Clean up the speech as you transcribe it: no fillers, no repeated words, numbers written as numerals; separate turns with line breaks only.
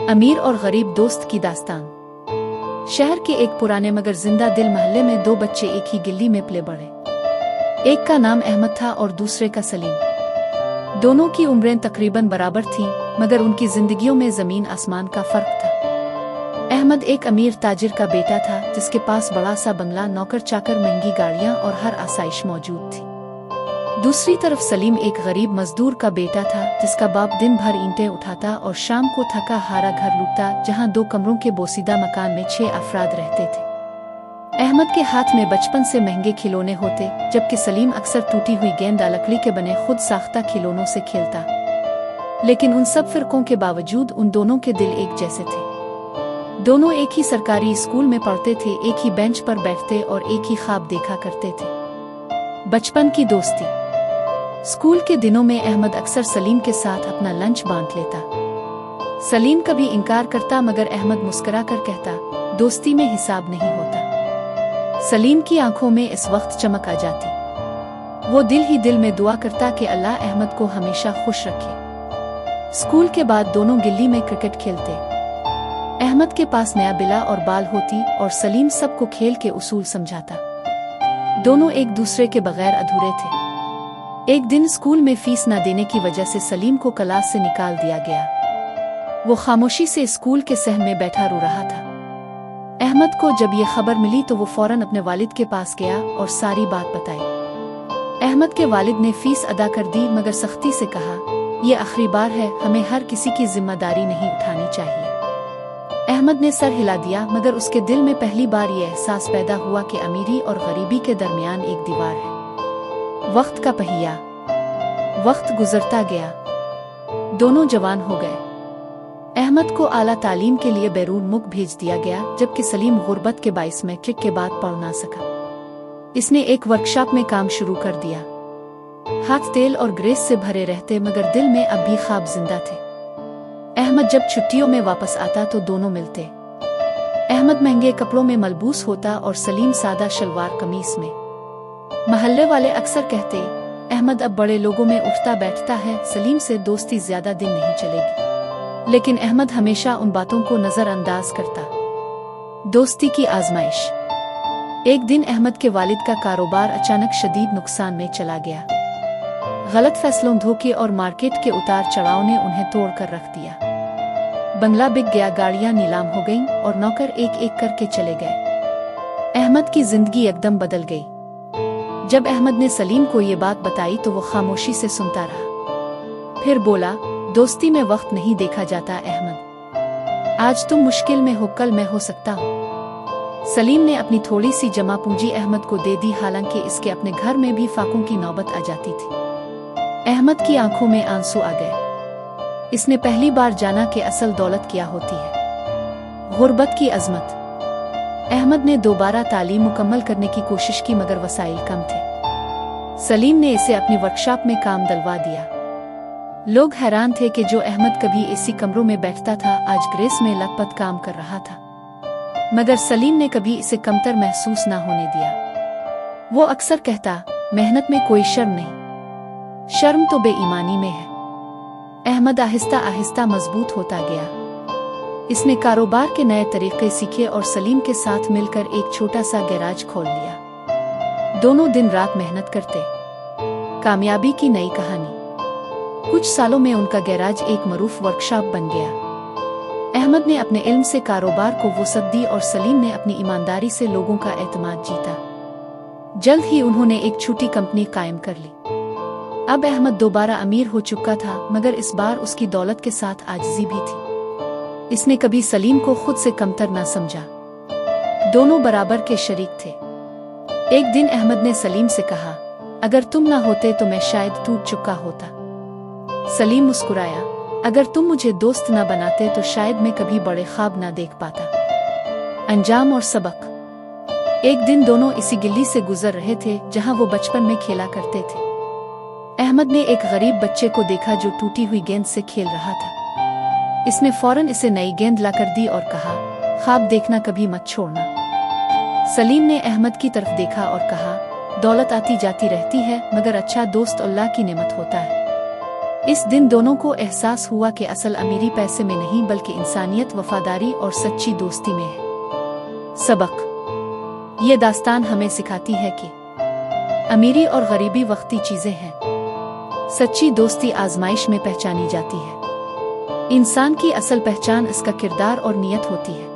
अमीर और गरीब दोस्त की दास्तान। शहर के एक पुराने मगर जिंदा दिल मोहल्ले में दो बच्चे एक ही गिल्ली में पले बढ़े। एक का नाम अहमद था और दूसरे का सलीम। दोनों की उम्रें तकरीबन बराबर थीं, मगर उनकी जिंदगियों में जमीन आसमान का फर्क था। अहमद एक अमीर ताजिर का बेटा था जिसके पास बड़ा सा बंगला, नौकर चाकर, महंगी गाड़ियां और हर आसाइश मौजूद थी। दूसरी तरफ सलीम एक गरीब मजदूर का बेटा था जिसका बाप दिन भर ईंटें उठाता और शाम को थका हारा घर लूटता, जहां 2 कमरों के बोसीदा मकान में 6 अफराद रहते थे। अहमद के हाथ में बचपन से महंगे खिलौने होते, जबकि सलीम अक्सर टूटी हुई गेंद लकड़ी के बने खुद साख्ता खिलौनों से खेलता। लेकिन उन सब फिरकों के बावजूद उन दोनों के दिल एक जैसे थे। दोनों एक ही सरकारी स्कूल में पढ़ते थे, एक ही बेंच पर बैठते और एक ही ख्वाब देखा करते थे, बचपन की दोस्ती। स्कूल के दिनों में अहमद अक्सर सलीम के साथ अपना लंच बांट लेता। सलीम कभी इनकार करता, मगर अहमद मुस्कुरा कर कहता, दोस्ती में हिसाब नहीं होता। सलीम की आंखों में इस वक्त चमक आ जाती। वो दिल ही दिल में दुआ करता कि अल्लाह अहमद को हमेशा खुश रखे। स्कूल के बाद दोनों गिल्ली में क्रिकेट खेलते। अहमद के पास नया बिला और बाल होती और सलीम सबको खेल के उसूल समझाता। दोनों एक दूसरे के बगैर अधूरे थे। एक दिन स्कूल में फीस न देने की वजह से सलीम को क्लास से निकाल दिया गया। वो खामोशी से स्कूल के सहन में बैठा रो रहा था। अहमद को जब ये खबर मिली तो वो फौरन अपने वालिद के पास गया और सारी बात बताई। अहमद के वालिद ने फीस अदा कर दी, मगर सख्ती से कहा, ये आखिरी बार है, हमें हर किसी की जिम्मेदारी नहीं उठानी चाहिए। अहमद ने सर हिला दिया, मगर उसके दिल में पहली बार ये एहसास पैदा हुआ कि अमीरी और गरीबी के दरमियान एक दीवार है। वक्त का पहिया। वक्त गुजरता गया। दोनों जवान हो गए। अहमद को आला तालीम के लिए बैरून मुल्क भेज दिया गया, जबकि सलीम गुर्बत के बाइस मैट्रिक के बाद पढ़ ना सका। इसने एक वर्कशॉप में काम शुरू कर दिया। हाथ तेल और ग्रेस से भरे रहते, मगर दिल में अब भी ख्वाब जिंदा थे। अहमद जब छुट्टियों में वापस आता तो दोनों मिलते। अहमद महंगे कपड़ों में मलबूस होता और सलीम सादा शलवार कमीज में। महल्ले वाले अक्सर कहते, अहमद अब बड़े लोगों में उठता बैठता है, सलीम से दोस्ती ज्यादा दिन नहीं चलेगी। लेकिन अहमद हमेशा उन बातों को नजरअंदाज करता। दोस्ती की आजमाइश। एक दिन अहमद के वालिद का कारोबार अचानक शदीद नुकसान में चला गया। गलत फैसलों, धोखे और मार्केट के उतार चढ़ाव ने उन्हें तोड़ कर रख दिया। बंगला बिक गया, गाड़ियां नीलाम हो गईं और नौकर एक एक करके चले गए। अहमद की जिंदगी एकदम बदल गई। जब अहमद ने सलीम को ये बात बताई तो वो खामोशी से सुनता रहा। फिर बोला, दोस्ती में वक्त नहीं देखा जाता अहमद। आज तुम मुश्किल में हो, कल मैं हो सकता हूँ। सलीम ने अपनी थोड़ी सी जमा पूंजी अहमद को दे दी, हालांकि इसके अपने घर में भी फाकों की नौबत आ जाती थी। अहमद की आंखों में आंसू आ गए। इसने पहली बार जाना कि असल दौलत क्या होती है, गुर्बत की अजमत। अहमद ने दोबारा तालीम मुकम्मल करने की कोशिश की, मगर वसाइल कम थे। सलीम ने इसे अपनी वर्कशॉप में काम दिलवा दिया। लोग हैरान थे कि जो अहमद कभी एसी कमरों में बैठता था, आज ग्रेस में लखपत काम कर रहा था। मगर सलीम ने कभी इसे कमतर महसूस ना होने दिया। वो अक्सर कहता, मेहनत में कोई शर्म नहीं, शर्म तो बेईमानी में है। अहमद आहिस्ता आहिस्ता मजबूत होता गया। इसने कारोबार के नए तरीके सीखे और सलीम के साथ मिलकर एक छोटा सा गैराज खोल लिया। दोनों दिन रात मेहनत करते। कामयाबी की नई कहानी। कुछ सालों में उनका गैराज एक मरूफ वर्कशॉप बन गया। अहमद ने अपने इल्म से कारोबार को वसअत दी और सलीम ने अपनी ईमानदारी से लोगों का एतमाद जीता। जल्द ही उन्होंने एक छोटी कंपनी कायम कर ली। अब अहमद दोबारा अमीर हो चुका था, मगर इस बार उसकी दौलत के साथ आजिज़ी भी थी। इसने कभी सलीम को खुद से कमतर ना समझा। दोनों बराबर के शरीक थे। एक दिन अहमद ने सलीम से कहा, अगर तुम ना होते तो मैं शायद टूट चुका होता। सलीम मुस्कुराया, अगर तुम मुझे दोस्त ना बनाते तो शायद मैं कभी बड़े ख्वाब ना देख पाता। अंजाम और सबक। एक दिन दोनों इसी गिल्ली से गुजर रहे थे जहां वो बचपन में खेला करते थे। अहमद ने एक गरीब बच्चे को देखा जो टूटी हुई गेंद से खेल रहा था। इसने फौरन इसे नई गेंद लाकर दी और कहा, ख्वाब देखना कभी मत छोड़ना। सलीम ने अहमद की तरफ देखा और कहा, दौलत आती जाती रहती है, मगर अच्छा दोस्त अल्लाह की नेमत होता है। इस दिन दोनों को एहसास हुआ कि असल अमीरी पैसे में नहीं बल्कि इंसानियत, वफादारी और सच्ची दोस्ती में है। सबक: ये दास्तान हमें सिखाती है कि अमीरी और गरीबी वक्ती चीजें हैं, सच्ची दोस्ती आजमाइश में पहचानी जाती है। इंसान की असल पहचान इसका किरदार और नीयत होती है।